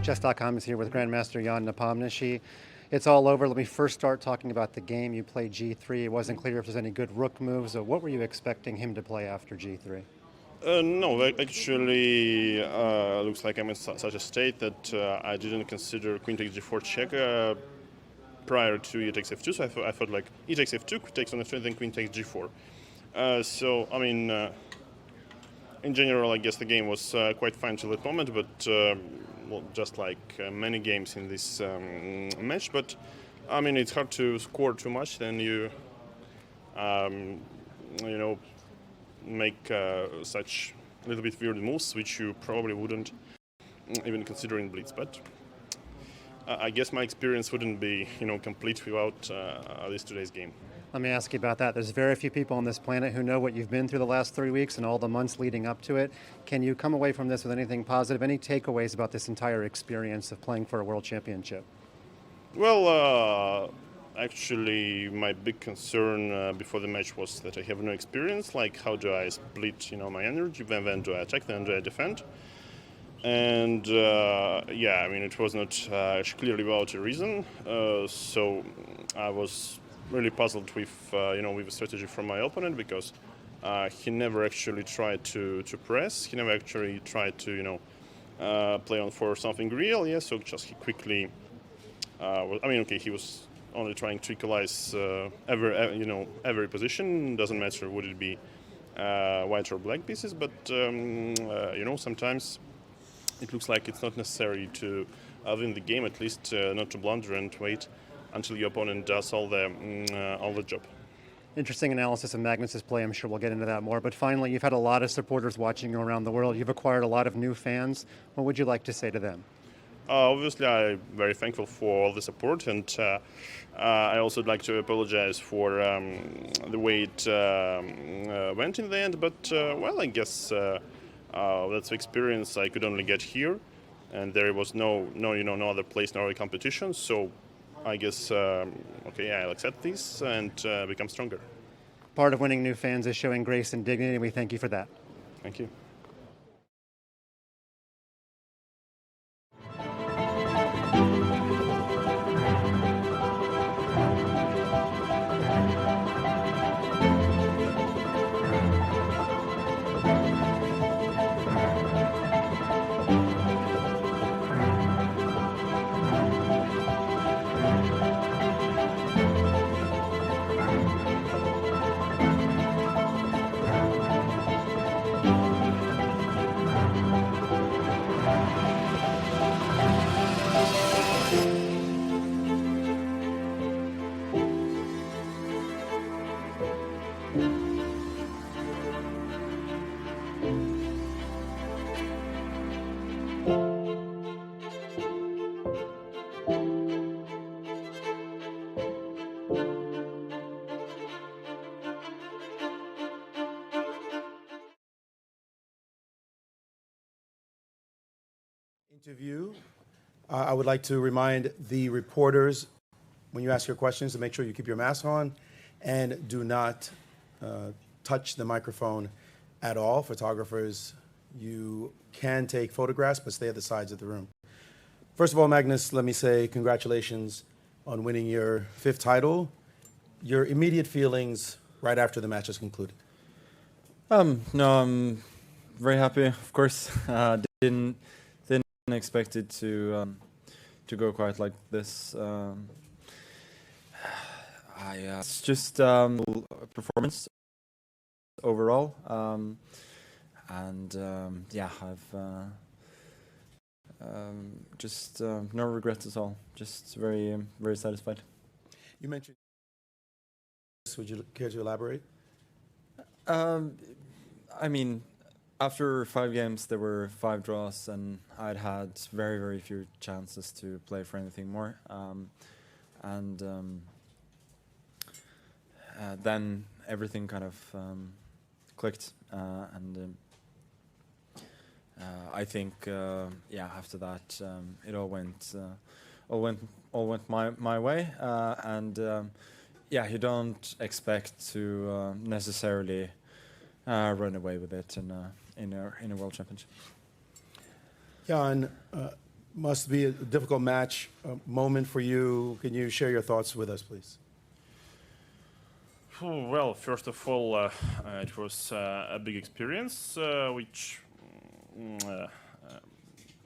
Chess.com is here with Grandmaster Jan Nepomniachtchi. It's all over. Let me first start talking about the game. You played G3. It wasn't clear if there's any good rook moves. What were you expecting him to play after G3? No, actually, looks like I'm in such a state that I didn't consider queen takes g4 check prior to e takes f2, so I thought like e takes f2, takes on f2, then queen takes g4. In general, I guess the game was quite fine till that moment, but just like many games in this match. But I mean, it's hard to score too much. Then you make such little bit weird moves, which you probably wouldn't even consider in blitz. But I guess my experience wouldn't be complete without this today's game. Let me ask you about that. There's very few people on this planet who know what you've been through the last 3 weeks and all the months leading up to it. Can you come away from this with anything positive, any takeaways about this entire experience of playing for a world championship? Well, actually, my big concern before the match was that I have no experience. Like, how do I split, my energy? When do I attack? When do I defend? And it was not clearly without a reason. So I was really puzzled with with the strategy from my opponent, because he never actually tried to press. He never actually tried to play on for something real. Yeah, so just he quickly. He was only trying to equalize every position. Doesn't matter would it be white or black pieces, but sometimes it looks like it's not necessary to win the game. At least not to blunder and wait until your opponent does all the job. Interesting analysis of Magnus's play. I'm sure we'll get into that more. But finally, you've had a lot of supporters watching you around the world. You've acquired a lot of new fans. What would you like to say to them? Obviously, I'm very thankful for all the support, and I also would like to apologize for the way it went in the end. But I guess that's the experience I could only get here, and there was no other place, no other competition. So I guess, I'll accept this and become stronger. Part of winning new fans is showing grace and dignity, and we thank you for that. Thank you. Interview. I would like to remind the reporters, when you ask your questions, to make sure you keep your mask on and do not touch the microphone at all. Photographers, you can take photographs, but stay at the sides of the room. First of all, Magnus, let me say congratulations on winning your 5th title. Your immediate feelings right after the match is concluded. No, I'm very happy, of course. Didn't expect it to go quite like this. It's just performance overall, I've just no regrets at all. Just very very satisfied. You mentioned. Would you care to elaborate? After 5 games, there were 5 draws, and I'd had very, very few chances to play for anything more. Then everything kind of clicked, I think, after that, it all went my way, you don't expect to necessarily run away with it in a world championship. Jan, Must be a difficult match moment for you. Can you share your thoughts with us, please? Well, first of all, it was a big experience, which,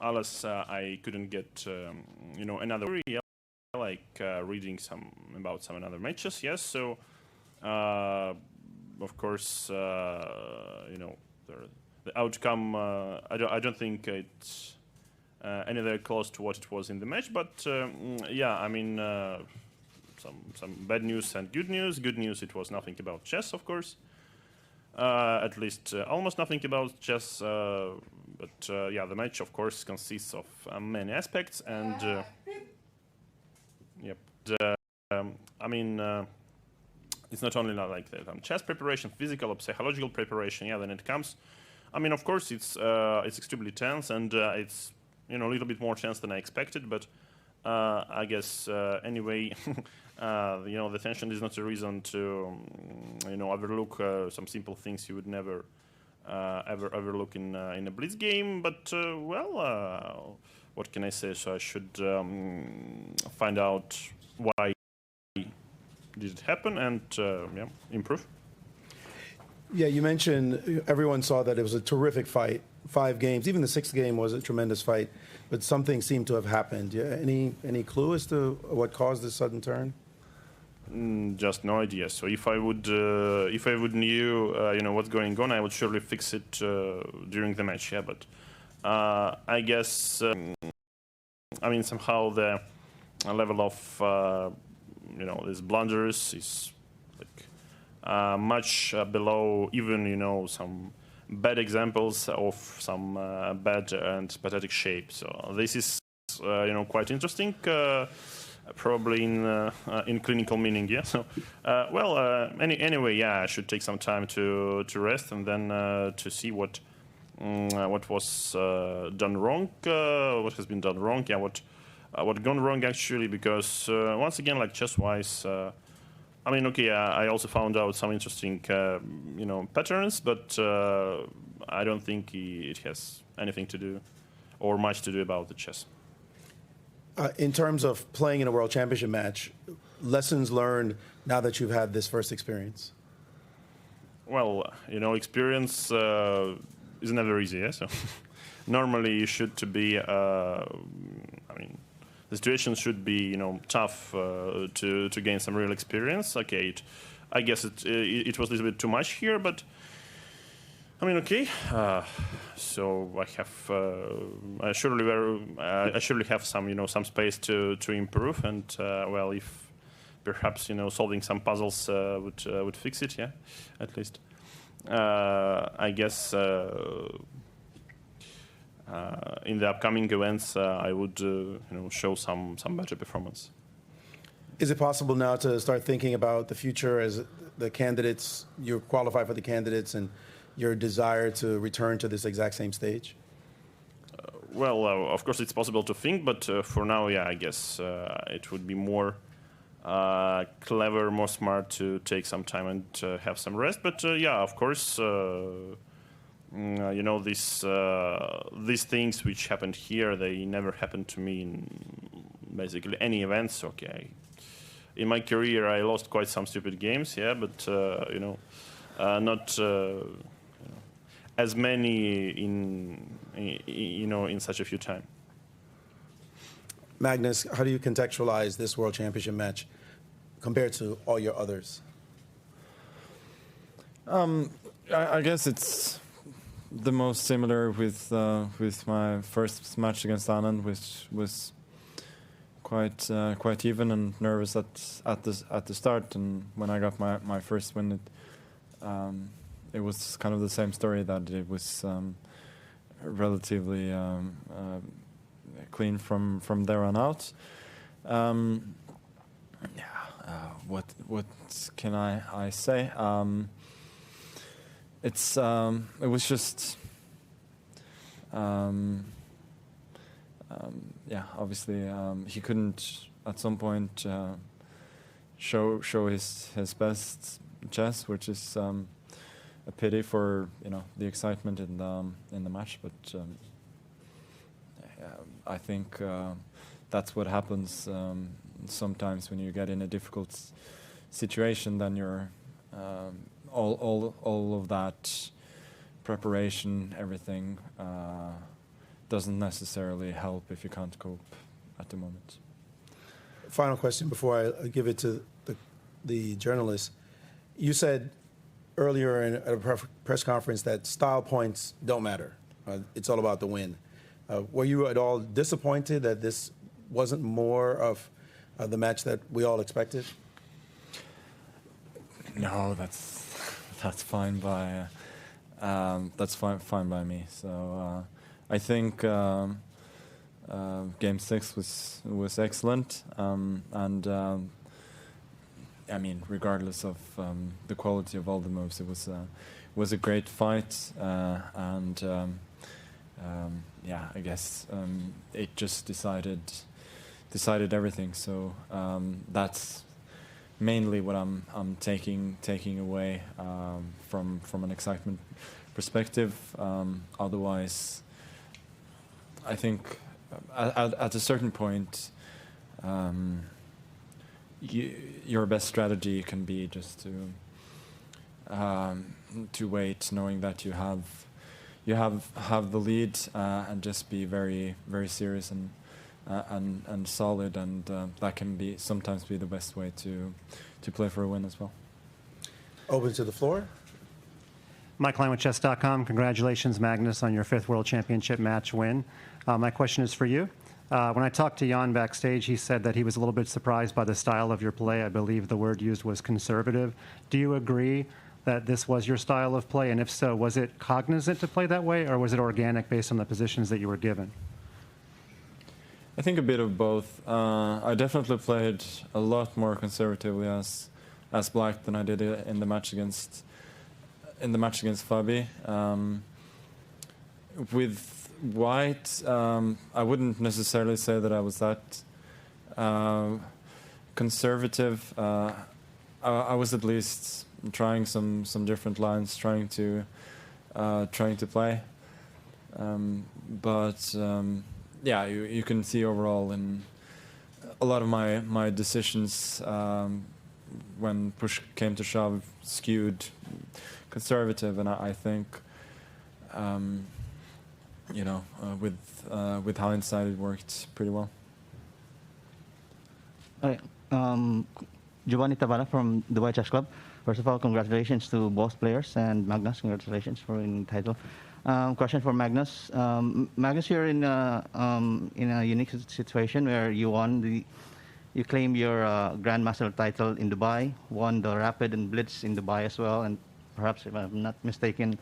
alas, I couldn't get, another area, like reading about some other matches. Yes, so of course, the outcome. I don't think it's anywhere close to what it was in the match, but yeah, I mean. Some bad news and good news. Good news, it was nothing about chess, of course. At least almost nothing about chess. But yeah, the match, of course, consists of many aspects. And yep, I mean, it's not only like that. Chess preparation, physical or psychological preparation. Yeah, then it comes. I mean, of course, it's extremely tense, and it's a little bit more tense than I expected, but. I guess anyway, the tension is not a reason to, overlook some simple things you would never ever overlook in a blitz game. But well, what can I say? So I should find out why did it happen and yeah, improve. Yeah, you mentioned everyone saw that it was a terrific fight. 5 games, even the 6th game was a tremendous fight, but something seemed to have happened. Yeah, any clue as to what caused this sudden turn? Just no idea. So if I would knew what's going on, I would surely fix it during the match. Yeah, but I guess I mean somehow the level of these blunders is like much below even some bad examples of some bad and pathetic shape. So this is quite interesting, probably in clinical meaning. Yeah. So well, anyway, yeah, I should take some time to rest and then to see what was done wrong, what has been done wrong. Yeah, what gone wrong actually, because once again, like chess-wise. I mean, okay, I also found out some interesting, patterns, but I don't think it has anything to do or much to do about the chess. In terms of playing in a World Championship match, lessons learned now that you've had this first experience? Well, experience is never easy, yeah? So normally you should to be, the situation should be, tough to gain some real experience. Okay, I guess it was a little bit too much here, but I mean, okay. So I have, I surely have some, some space to improve, and well, if perhaps solving some puzzles would fix it, yeah, at least. I guess. In the upcoming events, I would show some better performance. Is it possible now to start thinking about the future as the candidates, you qualify for the candidates, and your desire to return to this exact same stage? Well, of course it's possible to think, but for now, yeah, I guess it would be more clever, more smart to take some time and have some rest. But yeah, of course. These things which happened here, they never happened to me in basically any events. Okay, in my career I lost quite some stupid games, yeah, but not as many in such a few time. Magnus, how do you contextualize this World Championship match compared to all your others? I guess it's the most similar with my first match against Anand, which was quite even and nervous at the start, and when I got my first win, it was kind of the same story, that it was relatively clean from there on out. What can I say? It was just obviously he couldn't at some point show his best chess, which is a pity for the excitement in the match. But I think that's what happens sometimes when you get in a difficult situation. Then you're all of that preparation, everything doesn't necessarily help if you can't cope at the moment. Final question before I give it to the journalist. You said earlier at a press conference that style points don't matter. It's all about the win. Were you at all disappointed that this wasn't more of the match that we all expected? No, that's fine by fine by me. So I think Game 6 was excellent, and I mean, regardless of the quality of all the moves, it was a great fight, and yeah, I guess it just decided everything. So that's mainly what I'm taking away from an excitement perspective. Otherwise, I think at a certain point, your best strategy can be just to wait, knowing that you have the lead, and just be very serious and solid, and that can sometimes be the best way to play for a win as well. Open to the floor. Mike Klein with Chess.com. Congratulations, Magnus, on your 5th World Championship match win. My question is for you. When I talked to Jan backstage, he said that he was a little bit surprised by the style of your play. I believe the word used was conservative. Do you agree that this was your style of play? And if so, was it cognizant to play that way, or was it organic based on the positions that you were given? I think a bit of both. I definitely played a lot more conservatively as black than I did in the match against Fabi. With white, I wouldn't necessarily say that I was that conservative. I was at least trying some different lines, trying to play. But yeah, you can see overall in a lot of my decisions, when push came to shove, skewed conservative, and I think with hindsight it worked pretty well. Hi, Giovanni Tabara from Dubai Chess Club. First of all, congratulations to both players, and Magnus, congratulations for winning the title. Question for Magnus. Magnus, you're in a unique situation where you claimed your Grandmaster title in Dubai, won the Rapid and Blitz in Dubai as well, and perhaps, if I'm not mistaken,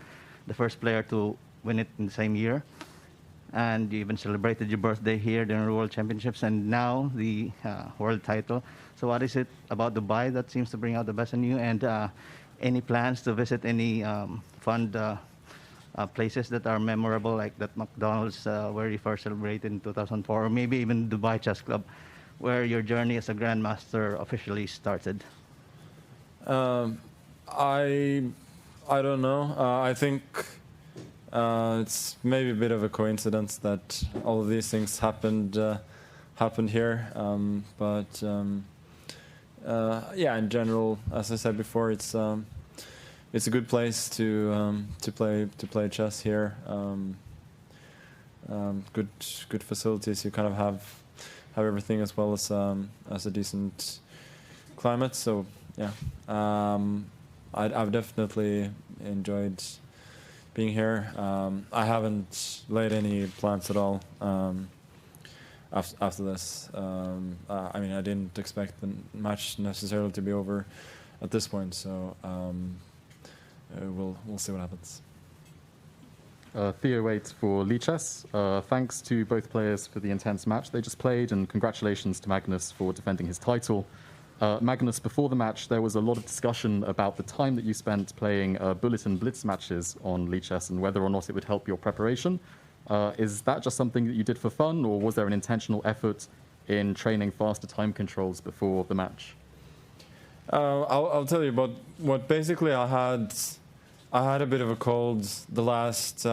the first player to win it in the same year. And you even celebrated your birthday here during the World Championships, and now the world title. So what is it about Dubai that seems to bring out the best in you? And any plans to visit any fun places that are memorable, like that McDonald's where you first celebrated in 2004, or maybe even Dubai Chess Club, where your journey as a Grandmaster officially started? I don't know. I think it's maybe a bit of a coincidence that all of these things happened here. But yeah, in general, as I said before, it's a good place to play chess here. Good facilities. You kind of have everything, as well as a decent climate. So yeah, I've definitely enjoyed being here. I haven't laid any plans at all after this. I mean, I didn't expect the match necessarily to be over at this point, so we'll see what happens. Theo Waite for Lichess. Thanks to both players for the intense match they just played, and congratulations to Magnus for defending his title. Magnus, before the match, there was a lot of discussion about the time that you spent playing bullet and blitz matches on Lichess and whether or not it would help your preparation. Is that just something that you did for fun, or was there an intentional effort in training faster time controls before the match? I'll tell you about what basically I had a bit of a cold the last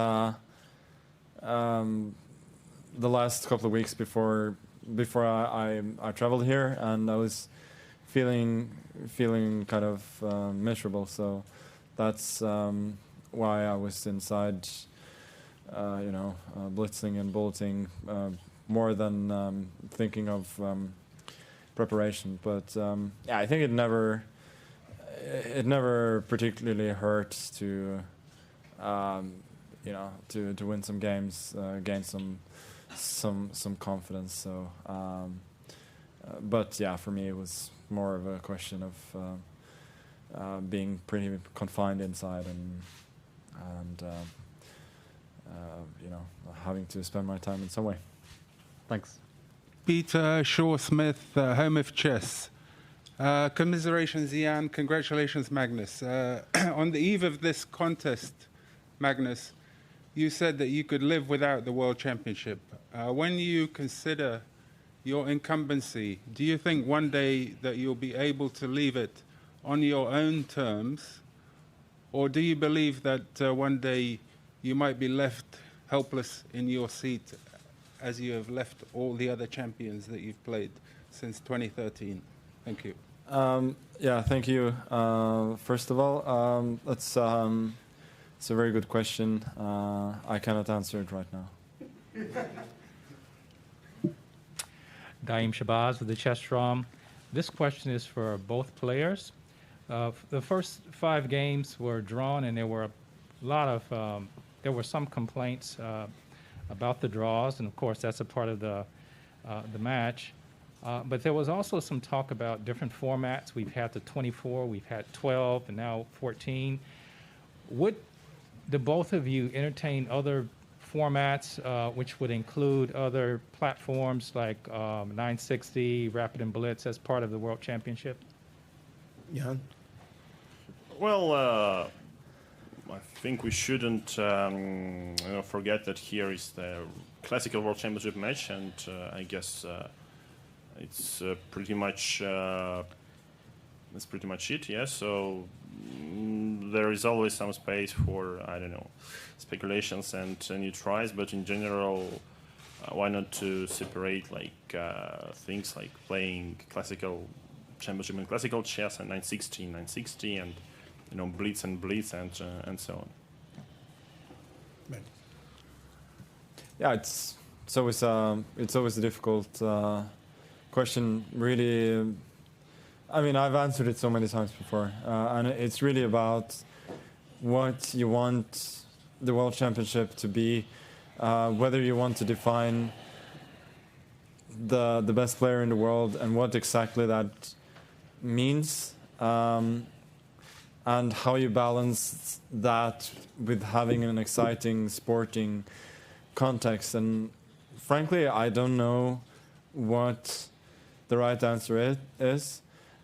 the last couple of weeks before I traveled here, and I was feeling kind of miserable. So that's why I was inside, blitzing and bulleting more than thinking of preparation. But I think it never particularly hurts to to win some games, gain some confidence. So, but yeah, for me it was more of a question of being pretty confined inside and having to spend my time in some way. Thanks. Peter Shaw-Smith, home of chess. Commiserations, Jan. Congratulations, Magnus. On the eve of this contest, Magnus, you said that you could live without the World Championship. When you consider your incumbency, do you think one day that you'll be able to leave it on your own terms, or do you believe that one day you might be left helpless in your seat as you have left all the other champions that you've played since 2013? Thank you. Thank you. First of all, it's a very good question. I cannot answer it right now. Daim Shabazz with the Chess Drum. This question is for both players. The first 5 games were drawn, and there were there were some complaints about the draws, and of course that's a part of the match. But there was also some talk about different formats. We've had the 24, we've had 12, and now 14. Would the both of you entertain other formats, which would include other platforms like 960, Rapid and Blitz as part of the World Championship? Jan? Well, I think we shouldn't forget that here is the classical World Championship match, and I guess it's pretty much it. Yeah. So there is always some space for speculations and new tries, but in general, why not to separate things like playing classical championship and classical chess and 960, and blitz and so on. Right. Yeah, it's always a difficult question. Really, I mean, I've answered it so many times before, and it's really about what you want the World Championship to be, whether you want to define the best player in the world and what exactly that means, and how you balance that with having an exciting sporting context. And frankly, I don't know what the right answer is.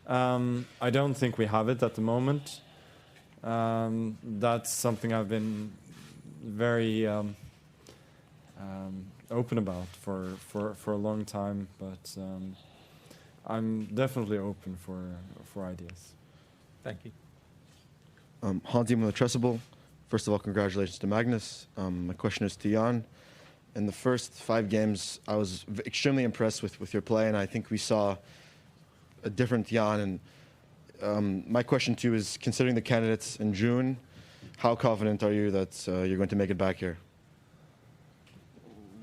I don't think we have it at the moment. That's something I've been very open about for a long time, but I'm definitely open for ideas. Thank you. Hansi from the Trustable. First of all, congratulations to Magnus. My question is to Jan. In the first 5 games, I was extremely impressed with your play, and I think we saw a different Jan. And my question to you is, considering the candidates in June, how confident are you that you're going to make it back here?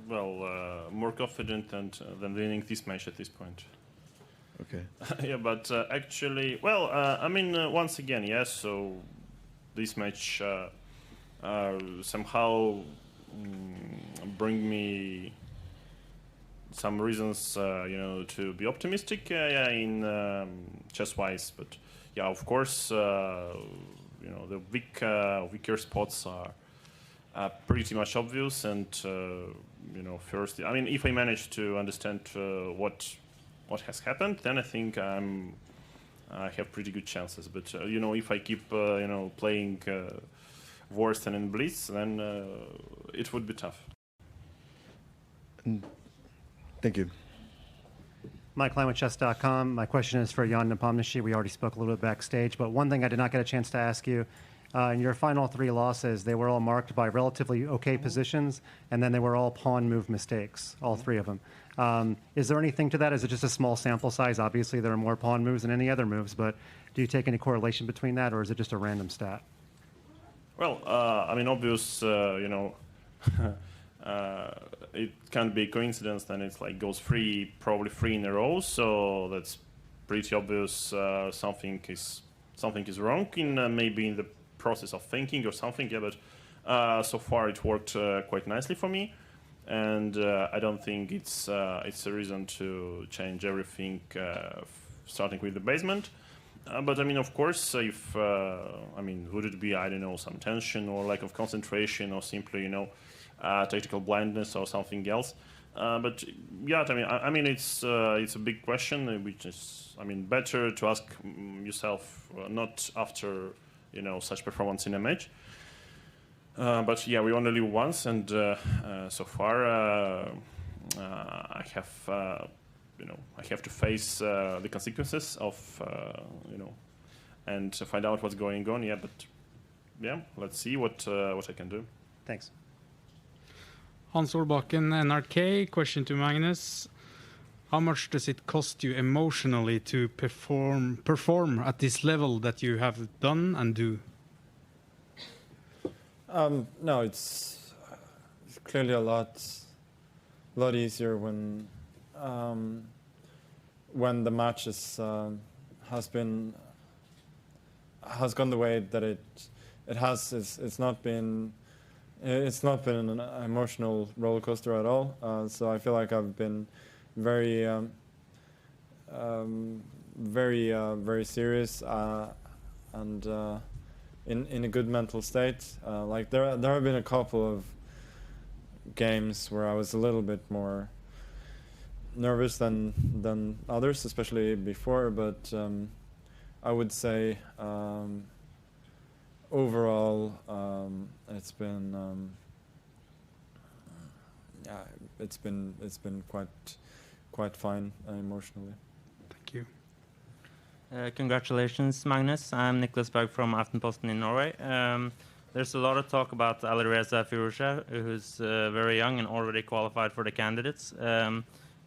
Well, more confident than winning this match at this point. Okay. Yeah, but actually, well, once again, yes. So this match somehow bring me some reasons, to be optimistic in chess-wise. But yeah, of course, the weaker spots are pretty much obvious. And first, if I manage to understand what has happened, then I think I have pretty good chances. But if I keep playing worse than in Blitz, then it would be tough. Thank you. Mike Klein with Chess.com. My question is for Jan Nepomniachtchi. We already spoke a little bit backstage, but one thing I did not get a chance to ask you In your final 3 losses, they were all marked by relatively okay positions, and then they were all pawn move mistakes, all 3 of them. Is there anything to that? Is it just a small sample size? Obviously, there are more pawn moves than any other moves, but do you take any correlation between that, or is it just a random stat? Well, I mean, obvious, it can't be a coincidence, then it's like goes probably 3 in a row, so that's pretty obvious something is wrong in maybe in the process of thinking or something, yeah, but so far it worked quite nicely for me, and I don't think it's a reason to change everything starting with the basement. But I mean, of course, if would it be, I don't know, some tension or lack of concentration or simply, tactical blindness or something else? But yeah, I mean, it's a big question, which is, better to ask yourself not after, such performance in a match. But yeah, we only live once, and so far I have to face the consequences of, and to find out what's going on. Yeah, but yeah, let's see what I can do. Thanks. Hans Solbakken, NRK. Question to Magnus. How much does it cost you emotionally to perform at this level that you have done and do? No, it's clearly a lot easier when the match has gone the way that it has. It's not been an emotional roller coaster at all. So I feel like I've been very serious and in a good mental state. Like there have been a couple of games where I was a little bit more nervous than others, especially before. But I would say overall it's been quite fine emotionally. Thank you. Congratulations, Magnus. I'm Niklas Berg from Aftenposten in Norway. There's a lot of talk about Alireza Firouzja, who's very young and already qualified for the candidates.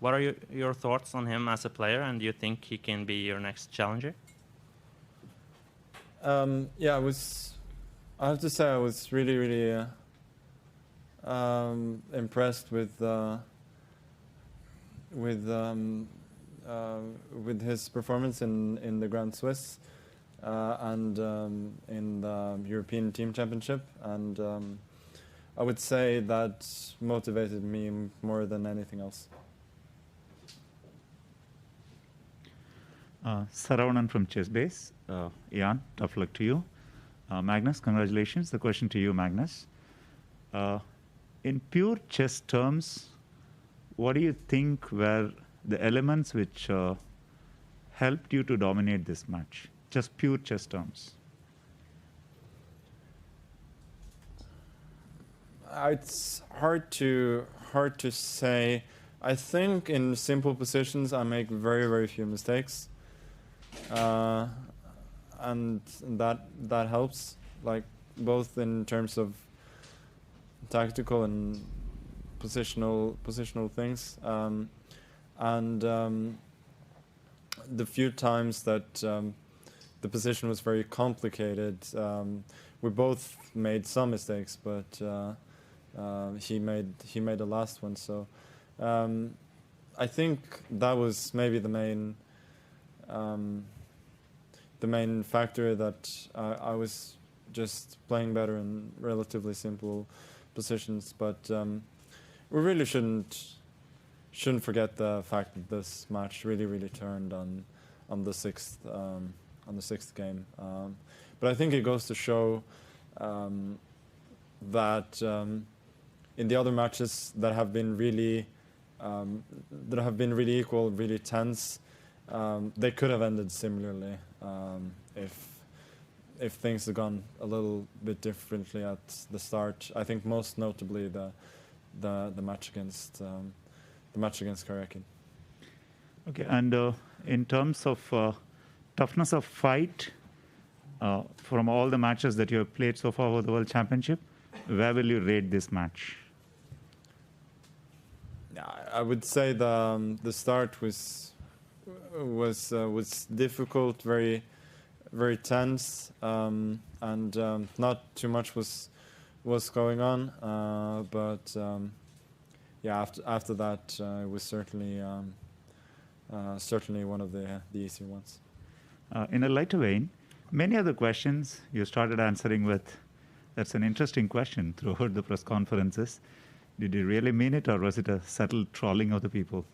What are your thoughts on him as a player, and do you think he can be your next challenger? Yeah, I have to say I was really impressed with his performance in the Grand Swiss and in the European Team Championship, and I would say that motivated me more than anything else. Saravanan from Chessbase. Jan, tough luck to you. Magnus, congratulations. The question to you, Magnus. In pure chess terms, what do you think were the elements which helped you to dominate this match? Just pure chess terms. It's hard to say. I think in simple positions I make very few mistakes, and that helps. Like both in terms of tactical and positional things, and the few times that the position was very complicated, we both made some mistakes, but he made the last one. So I think that was maybe the main factor, that I was just playing better in relatively simple positions. But we really shouldn't forget the fact that this match really turned on the sixth game. But I think it goes to show that in the other matches that have been really equal, really tense, they could have ended similarly if things had gone a little bit differently at the start. I think most notably the match against Karakin. Okay, and in terms of toughness of fight, From all the matches that you have played so far for the World Championship, where will you rate this match? I would say the start was difficult, very tense, and not too much was going on. But yeah, after that, it was certainly one of the easier ones. In a lighter vein, many of the questions you started answering with, "That's an interesting question," throughout the press conferences. Did you really mean it, or was it a subtle trolling of the people?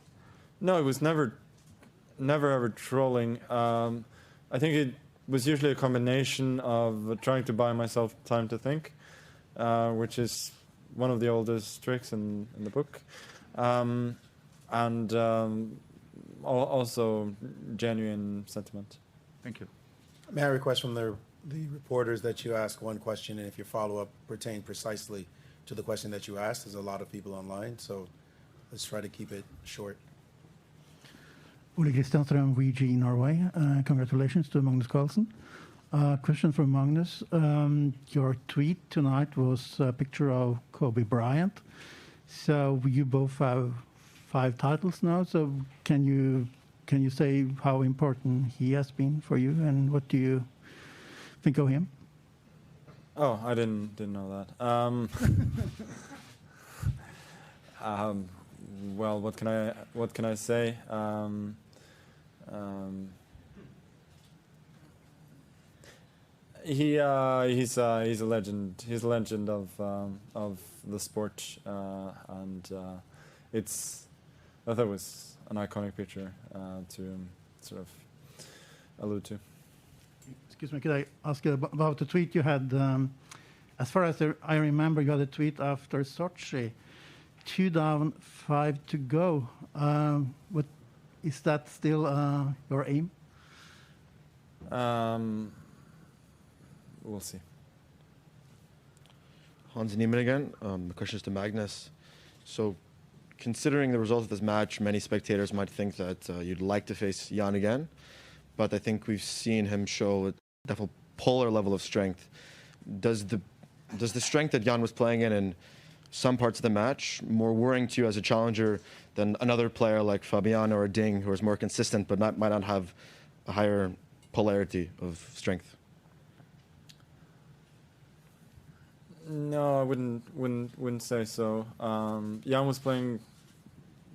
No, it was never ever trolling. I think it was usually a combination of trying to buy myself time to think, which is one of the oldest tricks in the book, and also genuine sentiment. Thank you. May I request from the reporters that you ask one question, and if your follow-up pertained precisely to the question that you asked? There's a lot of people online, so let's try to keep it short. Ole Kristianstrøm, VG Norway. Congratulations to Magnus Carlsen. Question from Magnus. Your tweet tonight was a picture of Kobe Bryant. So you both have 5 titles now. So can you say how important he has been for you, and what do you think of him? Oh, I didn't know that. Well, what can I say? He's a legend. He's a legend of the sport, and I thought it was an iconic picture to sort of allude to. Excuse me, could I ask you about the tweet you had? As far as I remember, you had a tweet after Sochi, 2 down, 5 to go. What is that still your aim? We'll see. Hans Niemann again. The question is to Magnus. So, considering the result of this match, many spectators might think that you'd like to face Jan again, but I think we've seen him show a definitely polar level of strength. Does the strength that Jan was playing in some parts of the match more worrying to you as a challenger than another player like Fabian or Ding, who is more consistent but might not have a higher polarity of strength? No, I wouldn't say so. Jan was playing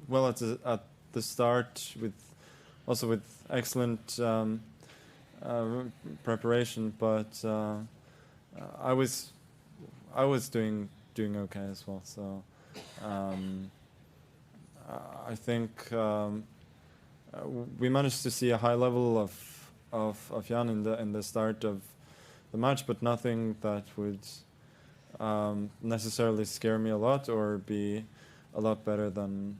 well at the start, with excellent preparation, but I was doing okay as well. So I think we managed to see a high level of Jan in the start of the match, but nothing that would necessarily scare me a lot or be a lot better than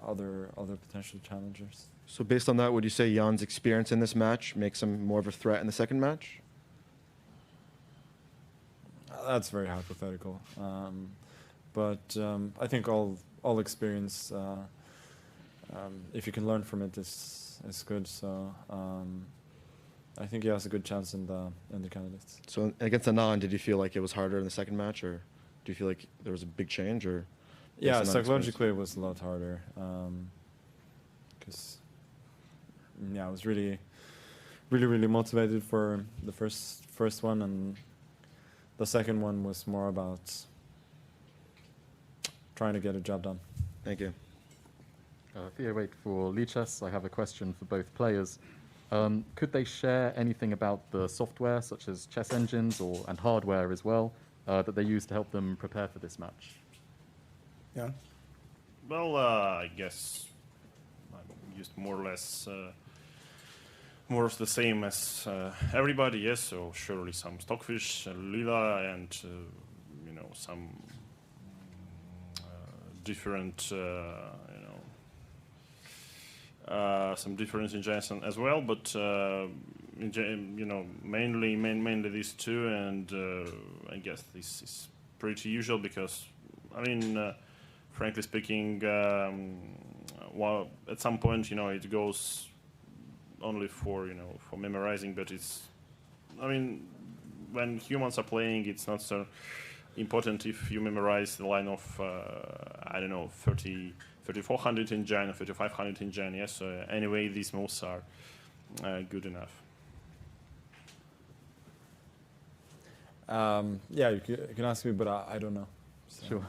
other potential challengers. So based on that, would you say Jan's experience in this match makes him more of a threat in the second match? That's very hypothetical, but I think all experience, if you can learn from it, is good. So I think he has a good chance in the candidates. So against Anand, did you feel like it was harder in the second match, or do you feel like there was a big change? Or yeah, psychologically it was a lot harder, because I was really motivated for the first one, and the second one was more about trying to get a job done. Thank you. Theo Wait for Lichess. I have a question for both players. Could they share anything about the software, such as chess engines and hardware as well, that they use to help them prepare for this match? Yeah. Well, I guess I used more or less more of the same as everybody. Yes, so surely some Stockfish, Lila, and some different some different engines as well, but mainly these two, and I guess this is pretty usual because, frankly speaking, well, at some point, it goes only for for memorizing, but it's, I mean, when humans are playing, it's not so important if you memorize the line of I don't know 3400 in Jan or 3500 in Jan. Yes, anyway, these moves are good enough. Yeah, you can ask me, but I don't know. So Sure.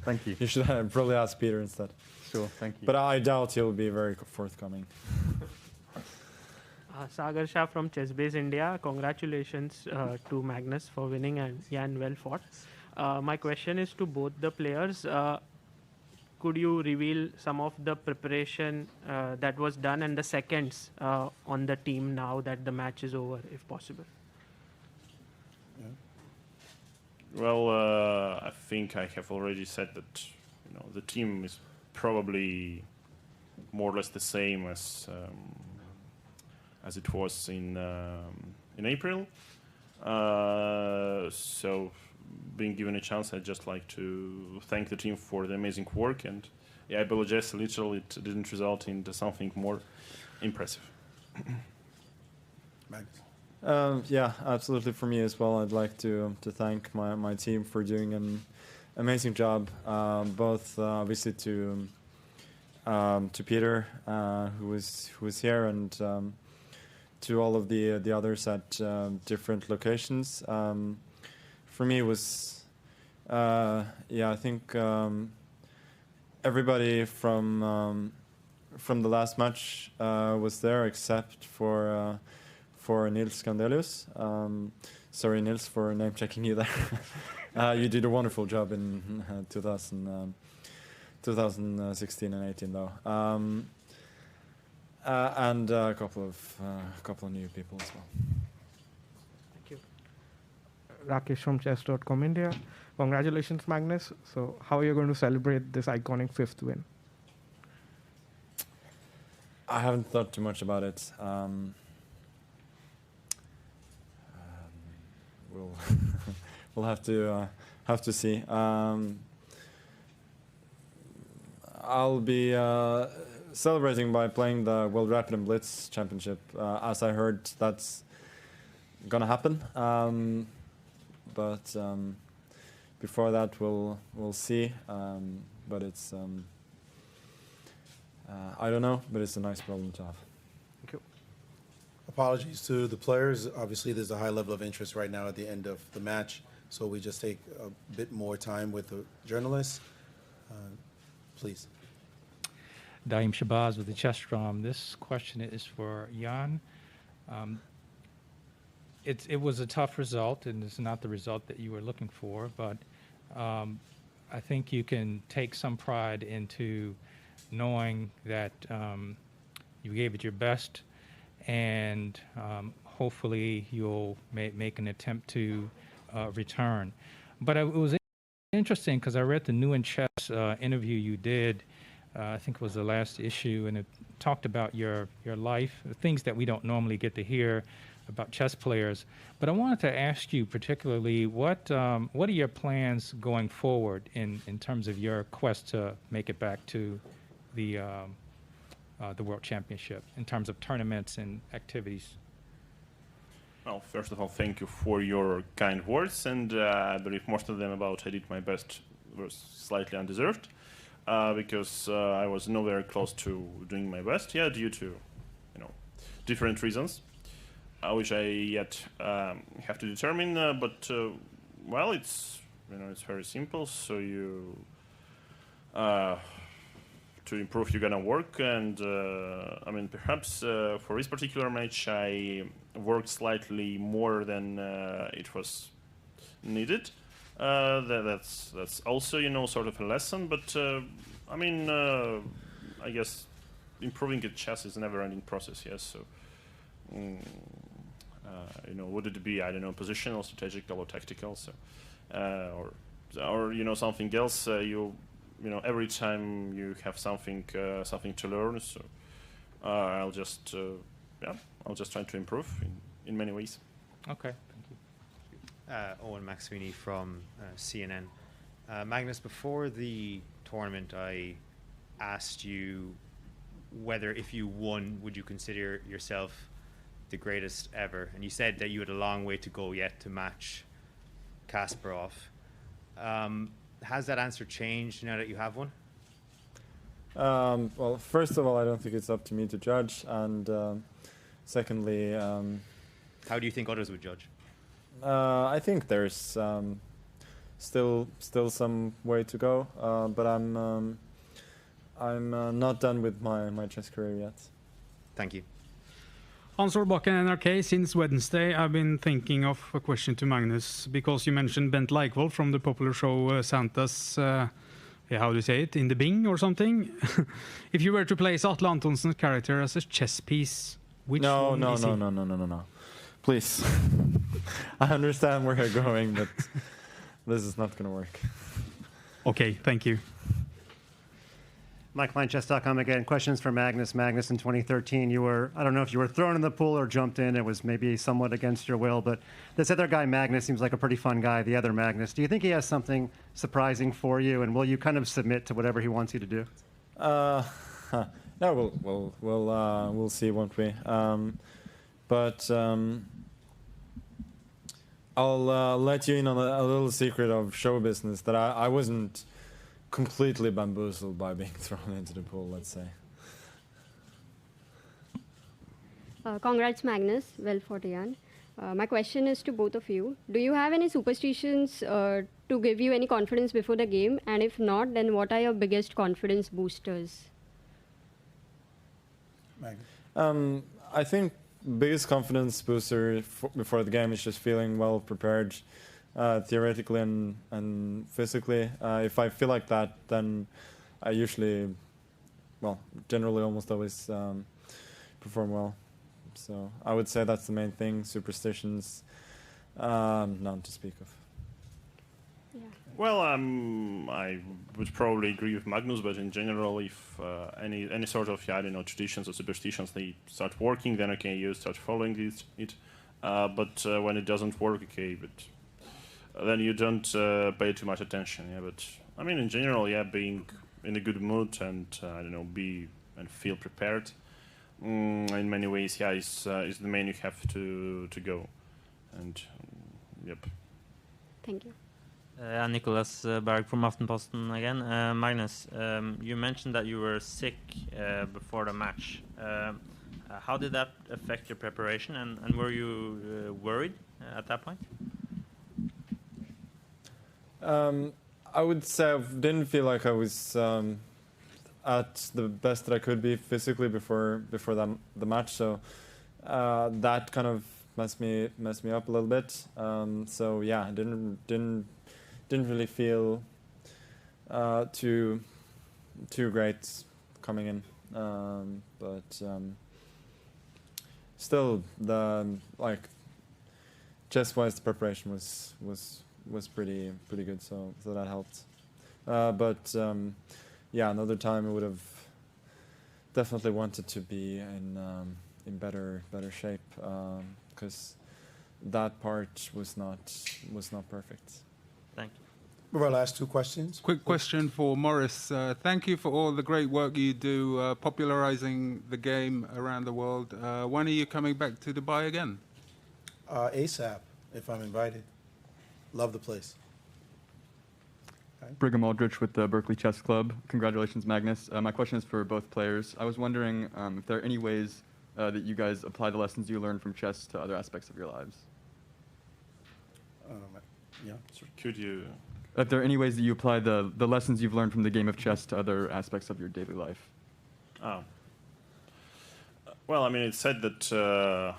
Thank you. you should probably ask Peter instead. Sure, thank you. But I doubt he'll be very forthcoming. Sagar Shah from Chessbase India. Congratulations to Magnus for winning, and Jan, well fought. My question is to both the players. Could you reveal some of the preparation that was done and the seconds on the team now that the match is over, if possible? Well, I think I have already said that the team is probably more or less the same as it was in April. So, being given a chance, I'd just like to thank the team for the amazing work, and I apologize a little, it didn't result into something more impressive. Magnus. Yeah, absolutely. For me as well, I'd like to thank my team for doing an amazing job. Both obviously to Peter, who was here, and to all of the others at different locations. For me, it was I think everybody from the last match was there except for Nils Scandelius. Sorry, Nils, for name checking you there. You did a wonderful job in 2016 and 18, though, and a couple of new people as well. Thank you. Rakesh from Chess.com India. Congratulations, Magnus. So, how are you going to celebrate this iconic 5th win? I haven't thought too much about it. We'll have to see. I'll be celebrating by playing the World Rapid and Blitz Championship. As I heard, that's gonna happen. But before that, we'll see. But it's I don't know, but it's a nice problem to have. Thank you. Apologies to the players. Obviously, there's a high level of interest right now at the end of the match, so we just take a bit more time with the journalists. Please. Daim Shabazz with the Chess.com. This question is for Jan. It was a tough result, and it's not the result that you were looking for, but I think you can take some pride into knowing that you gave it your best, and hopefully you'll make an attempt to return. But it was interesting because I read the New in Chess interview you did, I think it was the last issue, and it talked about your life, things that we don't normally get to hear about chess players. But I wanted to ask you particularly, what are your plans going forward in terms of your quest to make it back to the World Championship in terms of tournaments and activities? Well, first of all, thank you for your kind words, and I believe most of them about I did my best were slightly undeserved, because I was nowhere close to doing my best, due to different reasons, which I yet have to determine. But well, it's it's very simple. So you to improve, you're gonna work, and I mean, perhaps for this particular match, I worked slightly more than it was needed. That's also sort of a lesson, but I mean, I guess improving at chess is a never-ending process. Yes, so would it be, I don't know, positional, strategical, or tactical? So or something else. Every time you have something to learn. So I'll just try to improve in many ways. Okay, thank you. Owen Maxwini from CNN. Magnus, before the tournament, I asked you whether if you won, would you consider yourself the greatest ever? And you said that you had a long way to go yet to match Kasparov. Has that answer changed now that you have one? Well, first of all, I don't think it's up to me to judge, and secondly, how do you think others would judge? I think there's still some way to go, but I'm not done with my chess career yet. Thank you. Hans Solbakken, NRK, since Wednesday, I've been thinking of a question to Magnus, because you mentioned Bent Leikvoll from the popular show Santa's, how do you say it, in the Bing or something? If you were to place Atle Antonssen's character as a chess piece, which one is he? No. Please. I understand where you're going, but this is not going to work. Okay, thank you. Mike Klein, Chess.com again. Questions for Magnus. Magnus, in 2013, you were, I don't know if you were thrown in the pool or jumped in. It was maybe somewhat against your will, but this other guy, Magnus, seems like a pretty fun guy, the other Magnus. Do you think he has something surprising for you, and will you kind of submit to whatever he wants you to do? No, we'll see, won't we? But I'll let you in on a little secret of show business that I wasn't completely bamboozled by being thrown into the pool, let's say. Congrats, Magnus. Well fought, Jan. My question is to both of you. Do you have any superstitions to give you any confidence before the game? And if not, then what are your biggest confidence boosters? Magnus. I think biggest confidence booster before the game is just feeling well prepared, theoretically and physically. If I feel like that, then I usually, generally almost always perform well. So I would say that's the main thing. Superstitions, none to speak of. Yeah. Well, I would probably agree with Magnus, but in general, if any sort of traditions or superstitions, they start working, then okay, you start following it. But when it doesn't work, okay, but then you don't pay too much attention. Yeah, but I mean, in general, yeah, being in a good mood and be and feel prepared. In many ways, yeah, is the main you have to go, and yep. Thank you. Nicholas Berg from Aftenposten again. Magnus, you mentioned that you were sick before the match. How did that affect your preparation, and were you worried at that point? I would say I didn't feel like I was at the best that I could be physically before the match, so that kind of messed me up a little bit. So yeah, I didn't really feel too great coming in, but still chess-wise the preparation was pretty good, so that helped. But yeah, another time I would have definitely wanted to be in better shape, because that part was not perfect. Thank you. Our last two questions. Quick question for Morris. Thank you for all the great work you do popularizing the game around the world. When are you coming back to Dubai again? ASAP, if I'm invited. Love the place. Brigham Aldrich with the Berkeley Chess Club. Congratulations, Magnus. My question is for both players. I was wondering if there are any ways that you guys apply the lessons you learned from chess to other aspects of your lives. Yeah. So could you? If there are any ways that you apply the lessons you've learned from the game of chess to other aspects of your daily life. Oh. Well, I mean, it's said that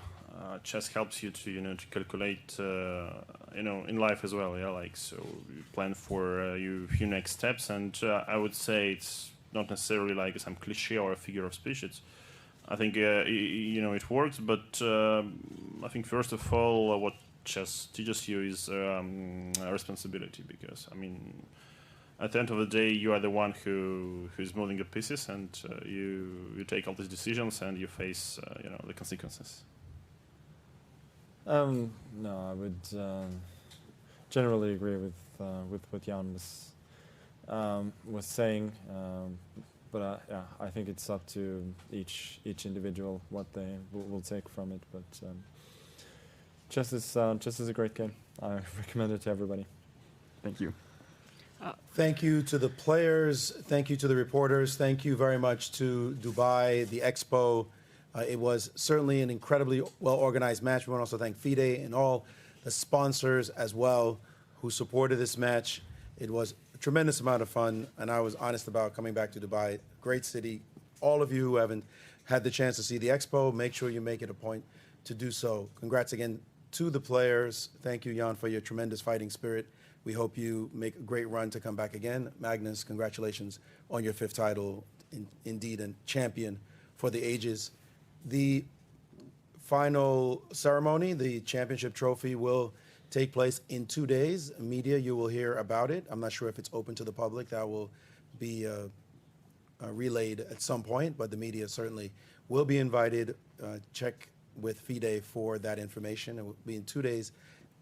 chess helps you to calculate in life as well. Yeah, so you plan for your next steps, and I would say it's not necessarily like some cliche or a figure of speech. I think it works, but I think first of all, what chess teaches you is a responsibility, because I mean, at the end of the day, you are the one who's moving the pieces, and you take all these decisions and you face the consequences. No, I would generally agree with what Jan was saying. yeah, I think it's up to each individual what they will take from it. But chess is a great game. I recommend it to everybody. Thank you. Thank you to the players. Thank you to the reporters. Thank you very much to Dubai, the Expo. It was certainly an incredibly well-organized match. We want to also thank FIDE and all the sponsors as well who supported this match. It was a tremendous amount of fun, and I was honest about coming back to Dubai. Great city. All of you who haven't had the chance to see the Expo, make sure you make it a point to do so. Congrats again to the players. Thank you, Jan, for your tremendous fighting spirit. We hope you make a great run to come back again. Magnus, congratulations on your 5th title. Indeed, a champion for the ages. The final ceremony, the championship trophy, will take place in 2 days. Media, you will hear about it. I'm not sure if it's open to the public. That will be relayed at some point, but the media certainly will be invited. Check with FIDE for that information. It will be in 2 days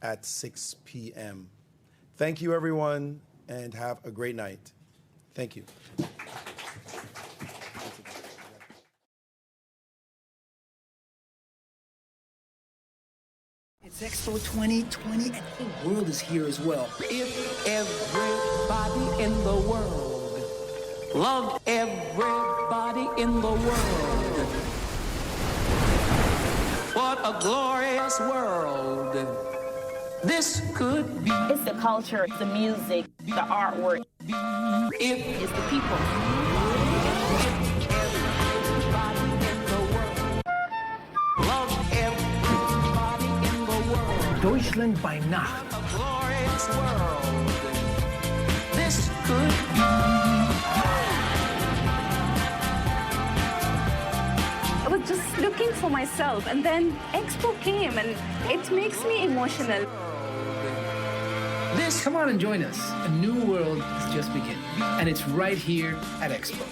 at 6 p.m. Thank you, everyone, and have a great night. Thank you. It's Expo 2020, and the world is here as well. If everybody in the world loved everybody in the world, what a glorious world this could be. It's the culture, the music, the artwork. It's the people. Deutschland by Nacht. A glorious world this could be. I was just looking for myself, and then Expo came, and it makes me emotional. Come on and join us. A new world is just beginning, and it's right here at Expo.